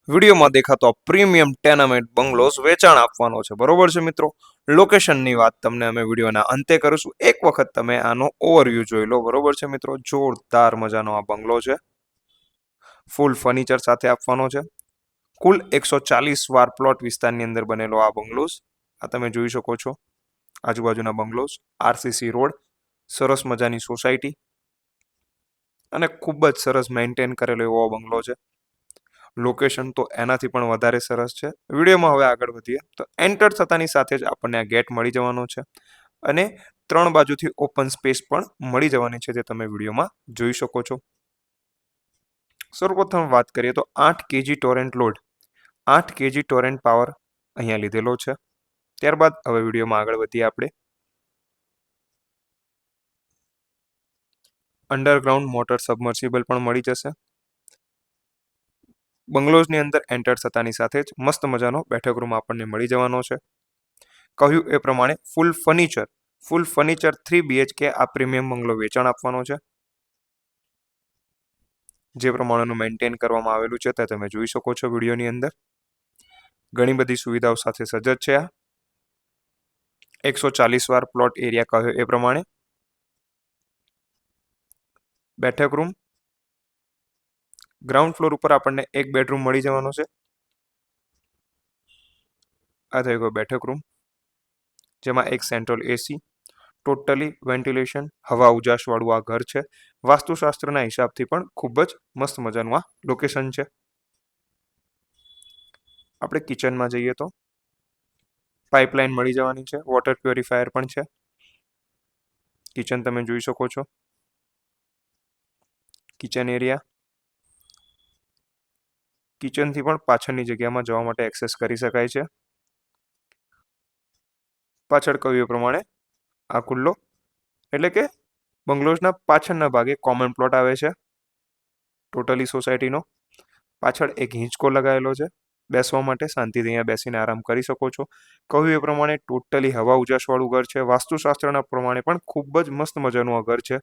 વિડીયોમાં દેખાતો premium tenement bungalows વેચાણ આપવાનો છે, બરોબર છે મિત્રો. લોકેશનની વાત તમને અમે વિડીયોના અંતે કરીશું. એક વખત તમે આનો ઓવરવ્યૂ જોઈ લો, બરોબર છે મિત્રો. જોરદાર મજાનો આ બંગલો છે, ફૂલ ફર્નિચર સાથે આપવાનો છે. કુલ 140 વાર પ્લોટ વિસ્તારની અંદર બનેલો આ બંગલોઝ આ તમે જોઈ શકો છો. આજુબાજુના બંગલોઝ, આરસીસી રોડ, સરસ મજાની સોસાયટી અને ખૂબ જ સરસ મેન્ટેન કરેલો એવો બંગલો છે. લોકેશન તો એનાથી પણ વધારે સરસ છે. વિડીયોમાં હવે આગળ વધીએ તો એન્ટર થતાની સાથે જ આપણને આ ગેટ મળી જવાનો છે અને 3 બાજુથી ઓપન સ્પેસ પણ મળી જવાની છે, જે તમે વિડીયોમાં જોઈ શકો છો. સર્વપ્રથમ વાત કરીએ તો 8 KG Torrent load, 8 KG Torrent power અહીંયા લીધેલો છે. ત્યારબાદ હવે વિડીયોમાં આગળ વધીએ આપણે. અંડરગ્રાઉન્ડ મોટર સબમર્સિબલ પણ મળી જશે. બંગલોઝની અંદર એન્ટર થતાની સાથે જ મસ્ત મજાનો બેઠક રૂમ આપણને મળી જવાનો છે. કહ્યું એ પ્રમાણે ફૂલ ફર્નિચર 3 BHK આ પ્રીમિયમ બંગલો વેચાણ આપવાનો છે. જે પ્રમાણેનું મેન્ટેન કરવામાં આવેલું છે તે તમે જોઈ શકો છો વિડીયોની અંદર. ઘણી બધી સુવિધાઓ સાથે સજ્જ છે. આ 140 વાર પ્લોટ એરિયા કહ્યો એ પ્રમાણે. બેઠક રૂમ, ગ્રાઉન્ડ ફ્લોર ઉપર આપણને એક બેડરૂમ મળી જવાનો છે. આ થઈ ગયો બેઠક રૂમ, જેમાં એક સેન્ટ્રલ એસી, ટોટલી વેન્ટિલેશન, હવા ઉજાસ વાળું આ ઘર છે. વાસ્તુશાસ્ત્રના હિસાબથી પણ ખૂબ જ મસ્ત મજાનું આ લોકેશન છે. આપણે કિચનમાં જઈએ તો પાઇપલાઇન મળી જવાની છે, વોટર પ્યોરિફાયર પણ છે. કિચન તમે જોઈ શકો છો. કિચન એરિયા, કિચનથી પણ પાછળની જગ્યામાં જવા માટે એક્સેસ કરી શકાય છે. પાછળ કહ્યું એ પ્રમાણે આ ખુલ્લો એટલે કે બંગલોઝના પાછળના ભાગે કોમન પ્લોટ આવે છે ટોટલી સોસાયટીનો. પાછળ એક હિંચકો લગાવેલો છે બેસવા માટે, શાંતિથી અહીંયા બેસીને આરામ કરી શકો છો. કહ્યું એ પ્રમાણે ટોટલી હવા ઉજાસવાળું ઘર છે. વાસ્તુશાસ્ત્રના પ્રમાણે પણ ખૂબ જ મસ્ત મજાનું આ ઘર છે.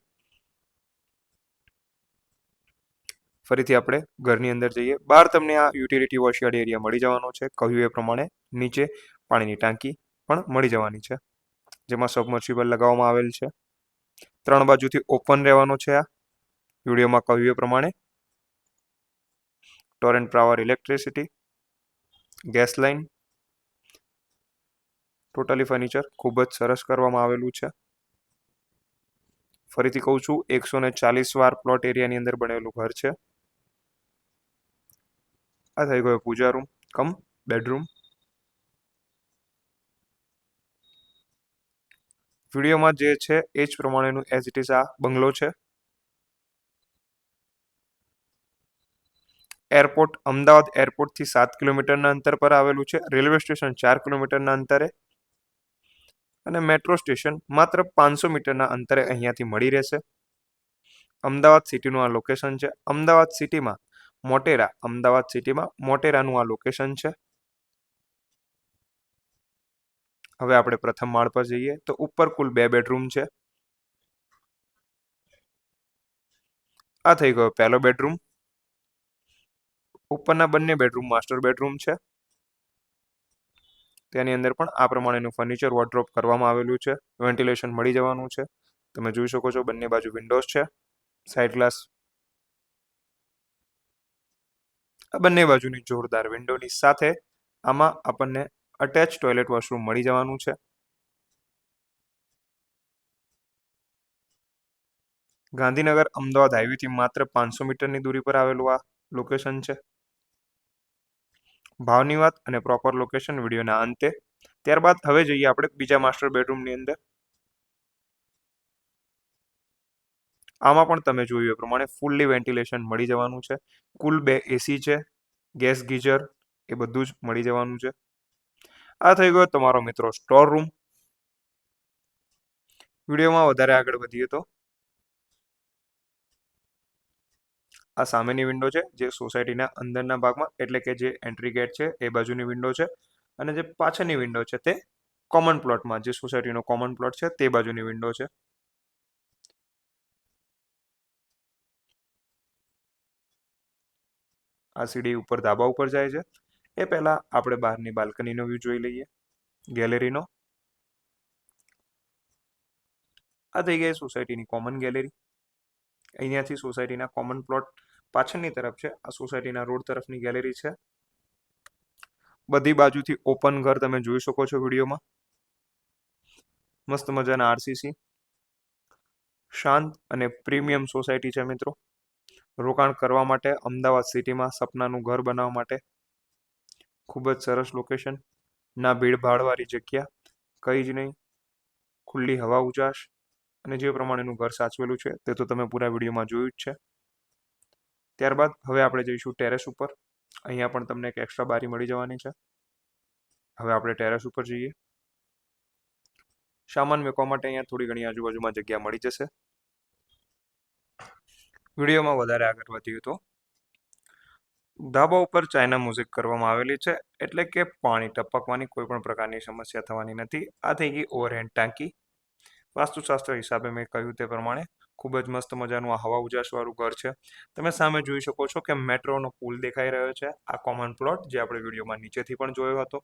ફરીથી આપણે ઘરની અંદર જઈએ. બહાર તમને આ યુટિલિટી વોશયાર્ડ એરિયા મળી જવાનો છે. કહ્યું એ પ્રમાણે નીચે પાણીની ટાંકી પણ મળી જવાની છે, જેમાં સબમર્સિબલ લગાવવામાં આવેલ છે. 3 બાજુથી ઓપન રહેવાનો છે. આ વિડીયોમાં કહ્યું એ પ્રમાણે Torrent power electricity, gas line, totally furniture ખૂબ જ સરસ કરવામાં આવેલું છે. ફરીથી કહું છું, 140 વાર પ્લોટ એરિયાની અંદર બનેલું ઘર છે. આ થઈ ગયો પૂજા રૂમ કમ બેડરૂમ. વિડીયોમાં જે છે એ જ પ્રમાણેનું એઝ ઇટ ઇઝ આ બંગલો છે. એરપોર્ટ અમદાવાદ એરપોર્ટથી 7 કિલોમીટરના અંતર પર આવેલું છે. રેલવે સ્ટેશન 4 કિલોમીટરના અંતરે અને મેટ્રો સ્ટેશન માત્ર 500 મીટરના અંતરે અહીંયાથી મળી રહેશે. અમદાવાદ સિટીનું આ લોકેશન છે. અમદાવાદ સિટીમાં મોટેરાનું આ લોકેશન છે. હવે આપણે પ્રથમ માળ પર જઈએ તો ઉપર કુલ 2 બેડરૂમ છે. આ થઈ ગયો પહેલો બેડરૂમ. ઉપરના બંને બેડરૂમ માસ્ટર બેડરૂમ છે. તેની અંદર પણ આ પ્રમાણેનું ફર્નિચર વોર્ડરોબ કરવામાં આવેલું છે. વેન્ટિલેશન મળી જવાનું છે. તમે જોઈ શકો છો બંને બાજુ વિન્ડોઝ છે, સાઇડ ગ્લાસ. આ બંને બાજુની જોરદાર વિન્ડોની સાથે આમાં આપણને અટેચ ટોયલેટ વોશરૂમ મળી જવાનું છે. ગાંધીનગર અમદાવાદ હાઈવેથી માત્ર 500 મીટરની દૂરી પર આવેલું આ લોકેશન છે. ભાવની વાત અને પ્રોપર લોકેશન વિડીયોના અંતે. ત્યારબાદ હવે જઈએ આપણે બીજા માસ્ટર બેડરૂમની અંદર. આમાં પણ તમે જોયું એ પ્રમાણે ફૂલ્લી વેન્ટિલેશન મળી જવાનું છે. કુલ 2 એસી છે, ગેસ ગીઝર એ બધું જ મળી જવાનું છે. આ થઈ ગયો તમારો મિત્રો સ્ટોર રૂમ. વિડીયોમાં વધારે આગળ વધીએ તો આ સામેની વિન્ડો છે, જે સોસાયટીના અંદરના ભાગમાં એટલે કે જે એન્ટ્રી ગેટ છે એ બાજુની વિન્ડો છે. અને જે પાછળની વિન્ડો છે તે કોમન પ્લોટમાં, જે સોસાયટીનો કોમન પ્લોટ છે તે બાજુની વિન્ડો છે. આ સીડી ઉપર ધાબા ઉપર જાય છે. એ પહેલા આપણે બહારની બાલ્કનીનો વ્યૂ જોઈ લઈએ, ગેલેરીનો. આ થઈ ગઈ સોસાયટીની કોમન ગેલેરી. અહીંયાથી સોસાયટીના કોમન પ્લોટ પાછળની તરફ છે. આ સોસાયટીના રોડ તરફની ગેલેરી છે. બધી બાજુથી ઓપન ઘર તમે જોઈ શકો છો વિડીયોમાં. મસ્ત મજાના આરસીસી. શાંત અને પ્રીમિયમ સોસાયટી છે મિત્રો. રોકાણ કરવા માટે, અમદાવાદ સિટીમાં સપનાનું ઘર બનાવવા માટે ખૂબ જ સરસ લોકેશન. ના ભીડભાડવાળી જગ્યા, કંઈ જ નહીં, ખુલ્લી હવા ઉજાસ અને જે પ્રમાણેનું ઘર સાચવેલું છે તે તો તમે પૂરા વિડીયોમાં જોયું જ છે. ત્યારબાદ હવે આપણે જઈશું ટેરેસ ઉપર. અહીંયા પણ તમને એક એક્સ્ટ્રા બારી મળી જવાની છે. હવે આપણે ટેરેસ ઉપર જઈએ. સામાન મૂકવા માટે અહીંયા થોડી ઘણી આજુબાજુમાં જગ્યા મળી જશે. વિડીયોમાં વધારે આગળ વધીએ તો ધાબા ઉપર ચાઇના મ્યુઝિક કરવામાં આવેલી છે, એટલે કે પાણી ટપકવાની કોઈ પણ પ્રકારની સમસ્યા થવાની નથી. આ થઈ ગઈ ઓવરહેડ ટાંકી. વાસ્તુશાસ્ત્ર હિસાબે મેં કહ્યું તે પ્રમાણે ખૂબ જ મસ્ત મજાનું આ હવા ઉજાસવાળું ઘર છે. તમે સામે જોઈ શકો છો કે મેટ્રોનો પુલ દેખાઈ રહ્યો છે. આ કોમન પ્લોટ જે આપણે વિડીયોમાં નીચેથી પણ જોયો હતો.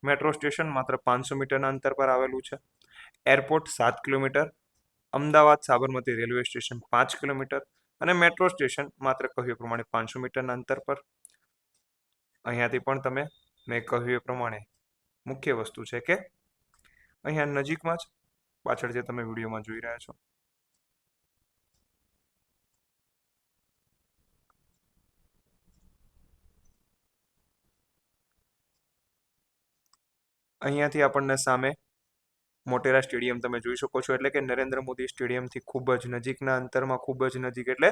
મેટ્રો સ્ટેશન માત્ર 500 મીટરના અંતર પર આવેલું છે. Airport 7 kilometre, Ahmedabad Sabarmati railway station 5 kilometre અને મેટ્રો સ્ટેશન માત્ર કહ્યું એ પ્રમાણે 500 મીટરના અંતર પર. અહીંયાથી પણ તમે મેં કહ્યું એ પ્રમાણે મુખ્ય વસ્તુ છે કે અહીંયા નજીકમાં જ પાછળ જે તમે વિડીયોમાં જોઈ રહ્યા છો અહીંયાથી આપણને સામે મોટેરા સ્ટેડિયમ તમે જોઈ શકો છો, એટલે કે નરેન્દ્ર મોદી સ્ટેડિયમથી ખૂબ જ નજીકના અંતરમાં, ખૂબ જ નજીક એટલે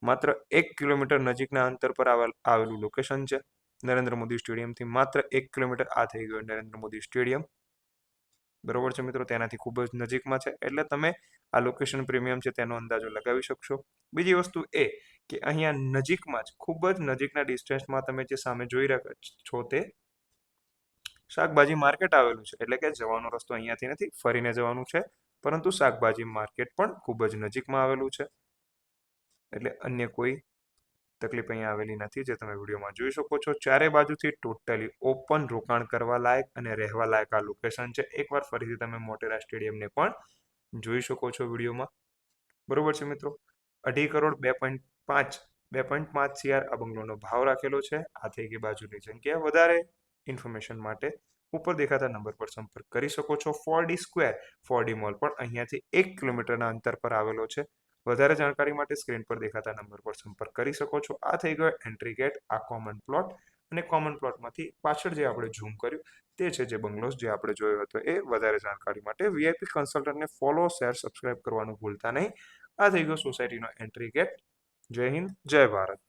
માત્ર 1 કિલોમીટર નજીકના અંતર પર આવેલું લોકેશન છે. નરેન્દ્ર મોદી સ્ટેડિયમથી માત્ર 1 કિલોમીટર આ થઈ ગયું નરેન્દ્ર મોદી સ્ટેડિયમ. બરોબર છે મિત્રો, તેનાથી ખૂબ જ નજીકમાં છે, એટલે તમે આ લોકેશન પ્રીમિયમ છે તેનો અંદાજો લગાવી શકશો. બીજી વસ્તુ એ કે અહીંયા નજીકમાં જ, ખૂબ જ નજીકના ડિસ્ટન્સમાં તમે જે સામે જોઈ રહ્યા છો તે શાકભાજી માર્કેટ આવેલું છે, એટલે કે જવાનો રસ્તો અહીંયાથી નથી, ફરીને જવાનું છે, પરંતુ શાકભાજી માર્કેટ પણ ખૂબ જ નજીકમાં આવેલું છે. એટલે અન્ય કોઈ તકલીફ અહીંયા આવેલી નથી, જે તમે વિડીયોમાં જોઈ શકો છો. ચારે બાજુથી ટોટલી ઓપન રોકાણ કરવા લાયક અને રહેવા લાયક આ લોકેશન છે. એકવાર ફરીથી તમે મોટેરા સ્ટેડિયમને પણ જોઈ શકો છો વિડીયોમાં. બરોબર છે મિત્રો, 2.5 કરોડ 2.5 CR આ બંગલોનો ભાવ રાખેલો છે. આ થઈ ગઈ બાજુની જગ્યા. વધારે ઇન્ફોર્મેશન માટે ઉપર દેખાતા નંબર પર સંપર્ક કરી શકો છો. 4D સ્ક્વેર 4D મોલ પણ અહીંયાથી 1 કિલોમીટરના અંતર પર આવેલો છે. વધારે જાણકારી માટે સ્ક્રીન પર દેખાતા નંબર પર સંપર્ક કરી શકો છો. આ થઈ ગયો એન્ટ્રી ગેટ, આ કોમન પ્લોટ, અને કોમન પ્લોટમાંથી પાછળ જે આપણે ઝૂમ કર્યું તે છે જે બંગલોઝ જે આપણે જોયો હતો એ. વધારે જાણકારી માટે વીઆઈપી કન્સલ્ટન્ટને ફોલો, શેર, સબસ્ક્રાઇબ કરવાનું ભૂલતા નહીં. આ થઈ ગયો સોસાયટીનો એન્ટ્રી ગેટ. જય હિન્દ, જય ભારત.